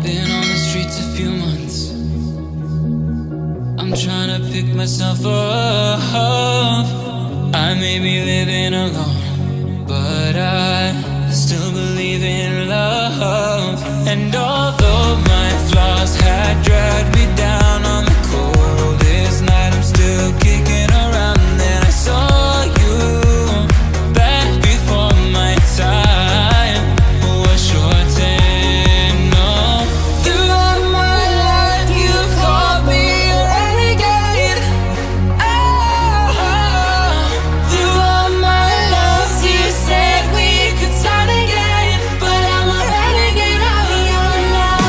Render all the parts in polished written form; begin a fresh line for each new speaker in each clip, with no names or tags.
Been on the streets a few months. I'm trying to pick myself up. I may be living alone, but I still believe in love. And although my flaws had dragged me down on the coldest night, I'm still kicking around. And then I saw you back before my time was shortened. No, throughout my life you've called me a renegade. Oh, throughout my loves you said we could start again, but I'm a renegade of your love.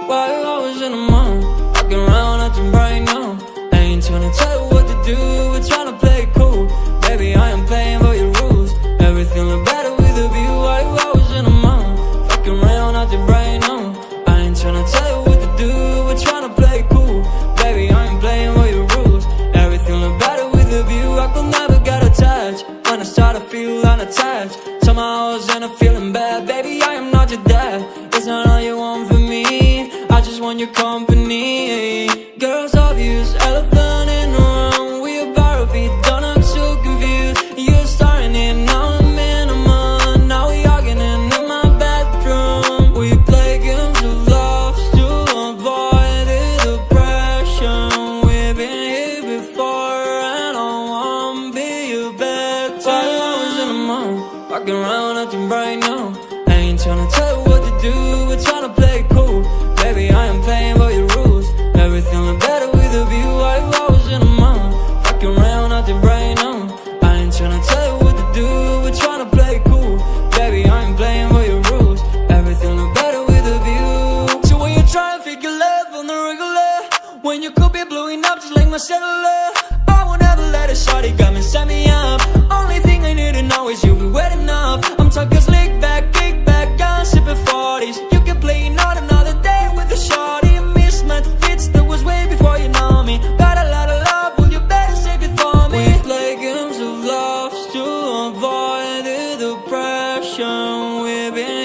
Why you always in the mood? Walking around acting right now. I ain't tryna tell you what to do, we're tryna play it cool. Baby, I am playing by your rules. Everything look better with a view. Why you always in the mood? Walking around acting right now. I ain't tryna tell you what to do, we're tryna play it cool. Baby, I ain't playing by your rules. Everything look better with a view. I could never get attached. When I start to feel unattached, somehow I was in a feeling bad. Baby, I am not your dad. It's not all you want from me, I just want your company. Girls obvious, elephant in the room. We about to be done, I'm so confused. You're starting it, now I'm in a month. Now we arguing in my bedroom. We play games of love to avoid the depression. We've been here before and I won't be your bed. Why you always in the mood? Walking around acting right now. I ain't tryna tell you what to do, we're tryna play it cool. Baby, I am playing by your rules. Everything look better with a view. Why you always in the mood? Fucking around acting right now. I ain't tryna tell you what to do, we're tryna play it cool. Baby, I ain't playing by your rules. Everything look better with a view. So when you try to figure love on the regular, when you could be blowing up just like my cellular, I won't ever let a shorty come and set me up. Only thing I need to know is you be wet enough. I'm talking slick back, kick back, gun sipping 40s. You can play not another day with a shorty. Mismatch fits, that was way before you know me. Got a lot of love, will you better save it for me? We play games of love to avoid the depression. We've been